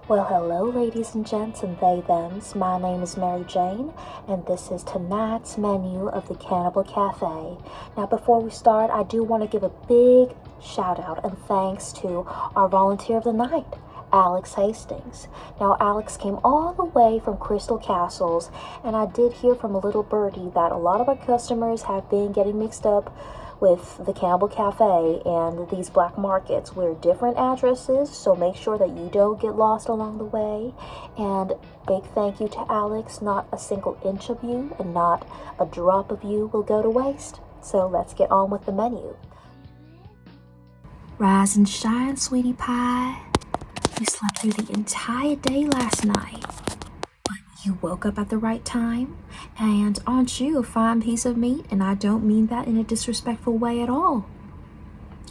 Well, hello, ladies and gents and they thems. My name is Mary Jane, and this is tonight's menu of the Cannibal Cafe. Now, before we start, I do want to give a big shout out and thanks to our volunteer of the night, Alex Hastings. Now, Alex came all the way from Crystal Castles, and I did hear from a little birdie that a lot of our customers have been getting mixed up with the Cannibal Cafe and these black markets. We're different addresses, so make sure that you don't get lost along the way. And big thank you to Alex. Not a single inch of you and not a drop of you will go to waste. So let's get on with the menu. Rise and shine, sweetie pie. You slept through the entire day last night. You woke up at the right time, and aren't you a fine piece of meat? And I don't mean that in a disrespectful way at all.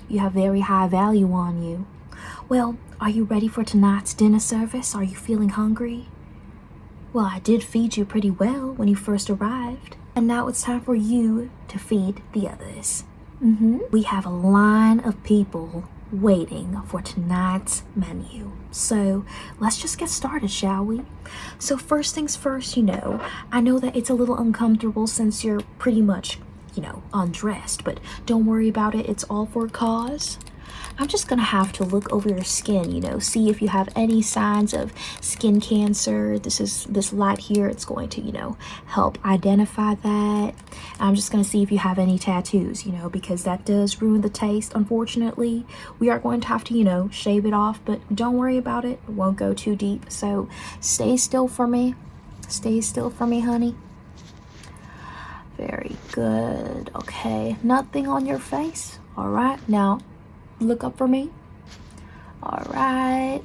You have very high value on you. Well, are you ready for tonight's dinner service? Are you feeling hungry? Well, I did feed you pretty well when you first arrived, and now it's time for you to feed the others. We have a line of people waiting for tonight's menu. So let's just get started, shall we? So first things first, I know that it's a little uncomfortable since you're pretty much, undressed, but don't worry about it. It's all for a cause. I'm just gonna have to look over your skin, see if you have any signs of skin cancer. This light here, it's going to, help identify that. I'm just gonna see if you have any tattoos, because that does ruin the taste, unfortunately. We are going to have to, shave it off, but don't worry about it. It won't go too deep. So stay still for me. Stay still for me, honey. Very good. Okay, nothing on your face. All right, now look up for me. All right,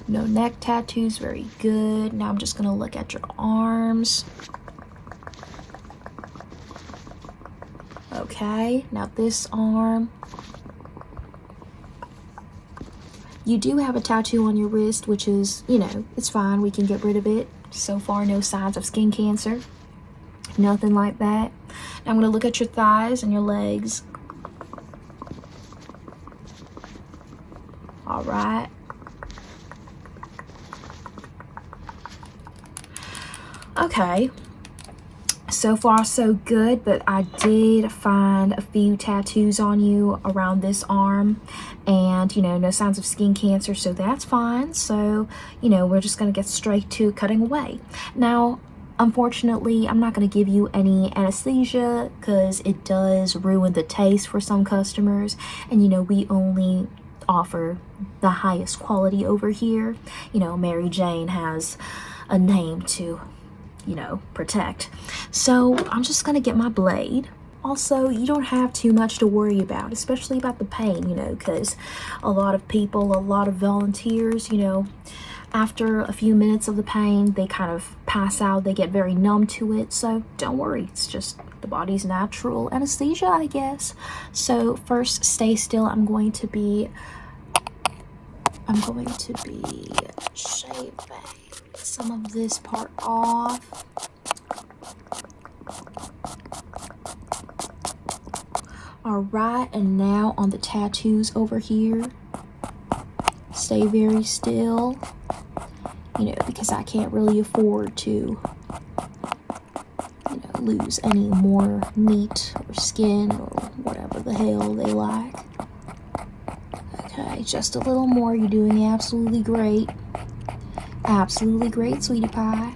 no neck tattoos. Very good. Now I'm just gonna look at your arms. Okay, now this arm. You do have a tattoo on your wrist, which is, it's fine. We can get rid of it. So far, no signs of skin cancer. Nothing like that. Now I'm gonna look at your thighs and your legs. All right. Okay. So far, so good, but I did find a few tattoos on you around this arm and, no signs of skin cancer, so that's fine. So, we're just going to get straight to cutting away. Now, unfortunately, I'm not going to give you any anesthesia because it does ruin the taste for some customers, and, we only offer the highest quality over here. Mary Jane has a name to, protect. So I'm just gonna get my blade. Also, you don't have too much to worry about, especially about the pain, because a lot of people, a lot of volunteers, after a few minutes of the pain, they kind of pass out, they get very numb to it. So don't worry, it's just the body's natural anesthesia, I guess. So first, stay still. I'm going to be shaving some of this part off. All right, and now on the tattoos over here, stay very still, because I can't really afford to, lose any more meat or skin or whatever the hell they like. Okay, just a little more. You're doing absolutely great. Absolutely great, sweetie pie.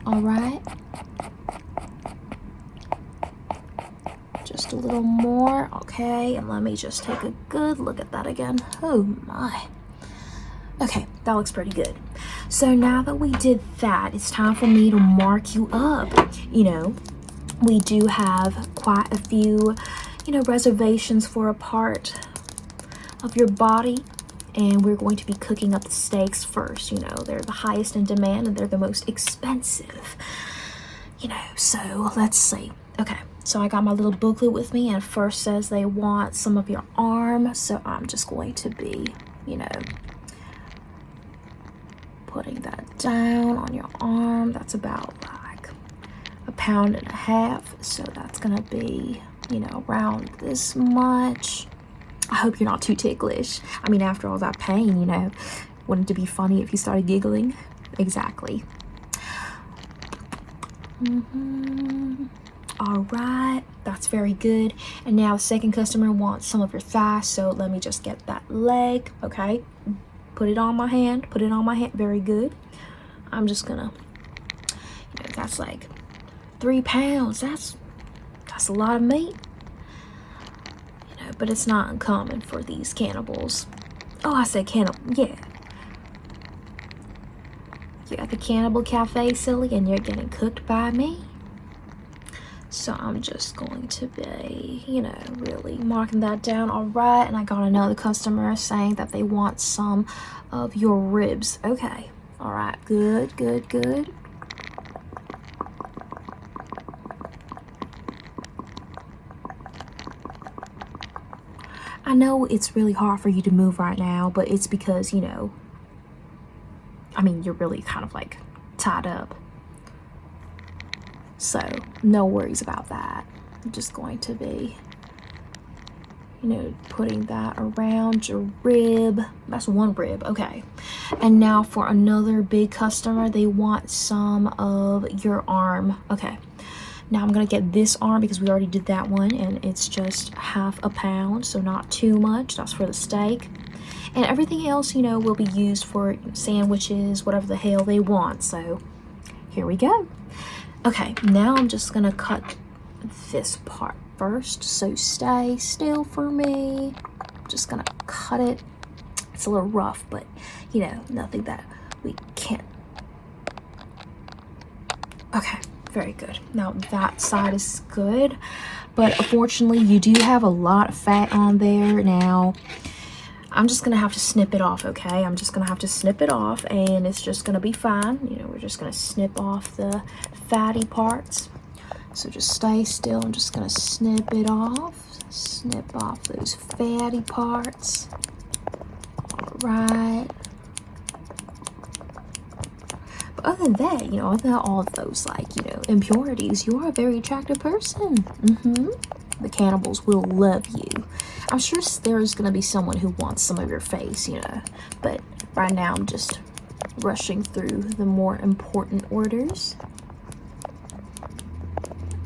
All right. Just a little more. Okay, and let me just take a good look at that again. Oh my. Okay, that looks pretty good. So now that we did that, it's time for me to mark you up. We do have quite a few, reservations for a part of your body, and we're going to be cooking up the steaks first. They're the highest in demand and they're the most expensive, so let's see. Okay, so I got my little booklet with me, and first says they want some of your arm, so I'm just going to be, putting that down on your arm. That's about like 1.5 pounds, so that's gonna be, around this much. I hope you're not too ticklish. I mean, after all that pain, Wouldn't it be funny if you started giggling? Exactly. All right, that's very good. And now the second customer wants some of your thigh, so let me just get that leg. Okay, put it on my hand, very good. I'm just gonna, that's like 3 pounds. That's a lot of meat, but it's not uncommon for these cannibals. Oh, I said cannibal. Yeah, you're at the Cannibal Cafe, silly, and you're getting cooked by me. So I'm just going to be, really marking that down. All right, and I got another customer saying that they want some of your ribs. Okay, all right, good. I know it's really hard for you to move right now, but it's because, you're really kind of like tied up. So no worries about that. I'm just going to be, putting that around your rib. That's one rib. Okay. And now for another big customer, they want some of your arm. Okay. Now I'm going to get this arm because we already did that one, and it's just ½ a pound, so not too much. That's for the steak. And everything else, will be used for sandwiches, whatever the hell they want. So here we go. Okay, now I'm just gonna cut this part first, so stay still for me. I'm just gonna cut it. It's a little rough, but nothing that we can't. Okay, very good. Now that side is good, but unfortunately you do have a lot of fat on there. Now I'm just gonna have to snip it off. Okay, I'm just gonna have to snip it off, and it's just gonna be fine. We're just gonna snip off the fatty parts. So just stay still. I'm just gonna snip it off. Snip off those fatty parts. All right. But other than that, other than all of those impurities, you are a very attractive person. The cannibals will love you. I'm sure there's gonna be someone who wants some of your face, but right now I'm just rushing through the more important orders.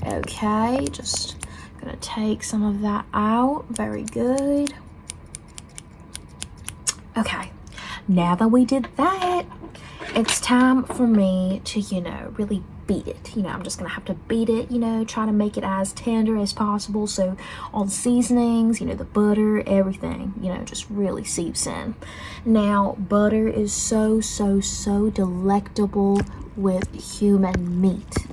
Okay, just gonna take some of that out. Very good. Okay, now that we did that, it's time for me to, really beat it. I'm just gonna have to beat it, try to make it as tender as possible, so all the seasonings, the butter, everything, just really seeps in. Now, butter is so delectable with human meat.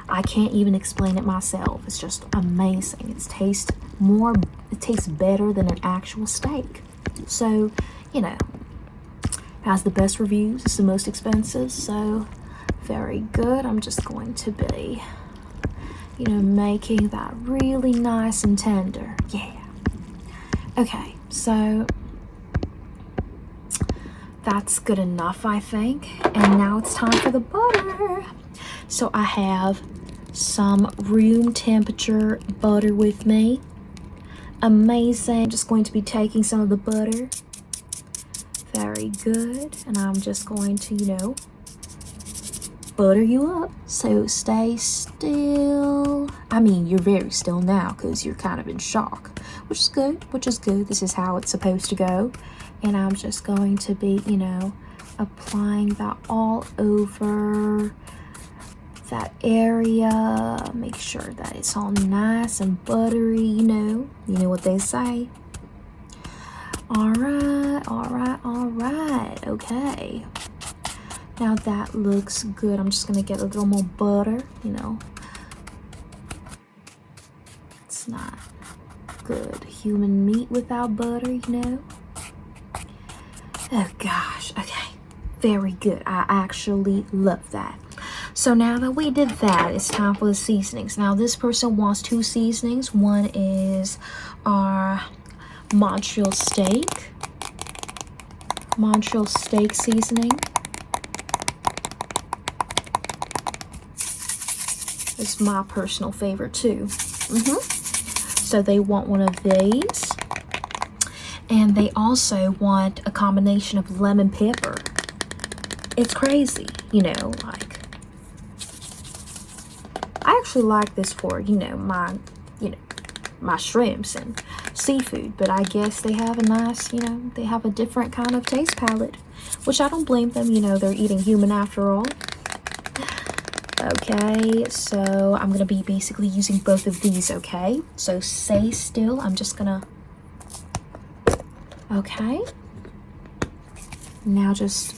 I can't even explain it myself. It's just amazing. It tastes better than an actual steak. So, has the best reviews. It's the most expensive, so very good. I'm just going to be, making that really nice and tender. Yeah. Okay, so that's good enough, I think. And now it's time for the butter. So I have some room temperature butter with me. Amazing. I'm just going to be taking some of the butter. Very good. And I'm just going to, butter you up. So stay still. You're very still now because you're kind of in shock, which is good. This is how it's supposed to go. And I'm just going to be, applying that all over that area. Make sure that it's all nice and buttery, you know what they say. All right, okay. Now that looks good. I'm just gonna get a little more butter, It's not good human meat without butter, Oh gosh, okay. Very good. I actually love that. So now that we did that, it's time for the seasonings. Now this person wants 2 seasonings. One is our Montreal steak seasoning. It's my personal favorite too. So they want one of these. And they also want a combination of lemon pepper. It's crazy, you know, like, I actually like this for, my shrimps and seafood, but I guess they have a nice, they have a different kind of taste palette, which I don't blame them, they're eating human after all. Okay, so I'm gonna be basically using both of these, okay? So stay still, I'm just gonna, okay? Now just,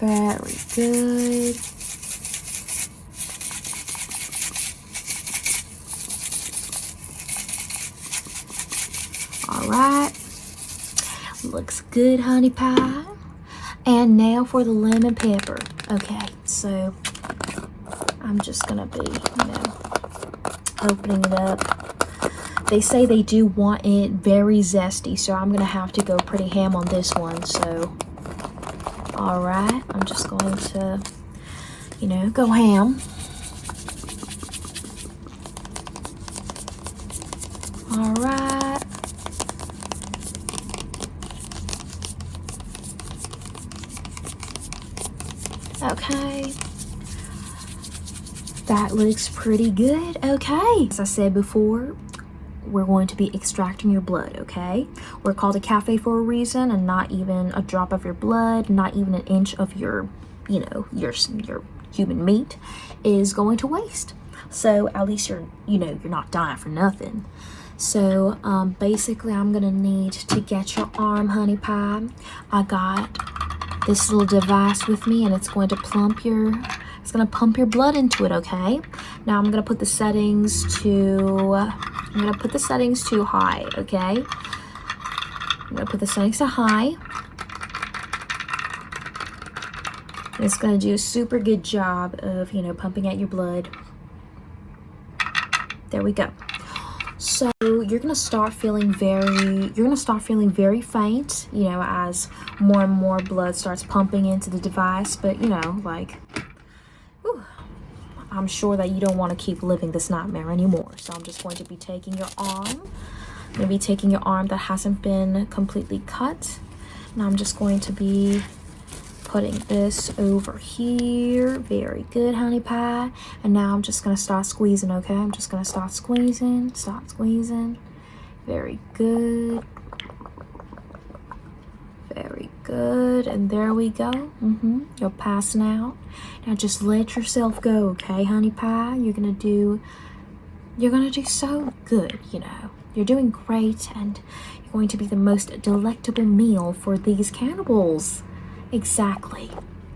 very good. All right, looks good, honey pie. And now for the lemon pepper. Okay, so I'm just gonna be, opening it up. They say they do want it very zesty, so I'm gonna have to go pretty ham on this one. So, all right, I'm just going to, go ham. All right. Okay. That looks pretty good. Okay. As I said before, we're going to be extracting your blood, okay? We're called a cafe for a reason, and not even a drop of your blood, not even an inch of your, your human meat is going to waste. So at least you're not dying for nothing. So basically I'm gonna need to get your arm, honey pie. I got this little device with me, and it's going to pump your blood into it, okay? Now I'm gonna put the settings to high, okay? I'm gonna put the settings to high. And it's gonna do a super good job of, pumping out your blood. There we go. So you're gonna start feeling very faint, as more and more blood starts pumping into the device. But I'm sure that you don't want to keep living this nightmare anymore. So I'm just going to be taking your arm. I'm gonna be taking your arm that hasn't been completely cut. And I'm just going to be putting this over here. Very good, honey pie. And now I'm just gonna start squeezing, okay? I'm just gonna start squeezing. Very good. Very good. And there we go. You're passing out. Now just let yourself go, okay, honey pie? You're gonna do so good, You're doing great, and you're going to be the most delectable meal for these cannibals. Exactly.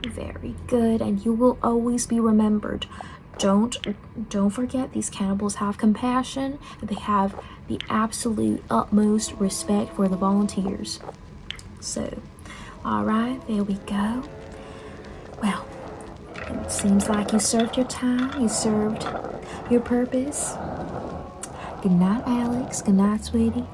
Very good. And you will always be remembered. Don't forget, these cannibals have compassion, and they have the absolute utmost respect for the volunteers. So, all right, there we go. Well, it seems like you served your time. You served your purpose. Good night, Alex. Good night, sweetie.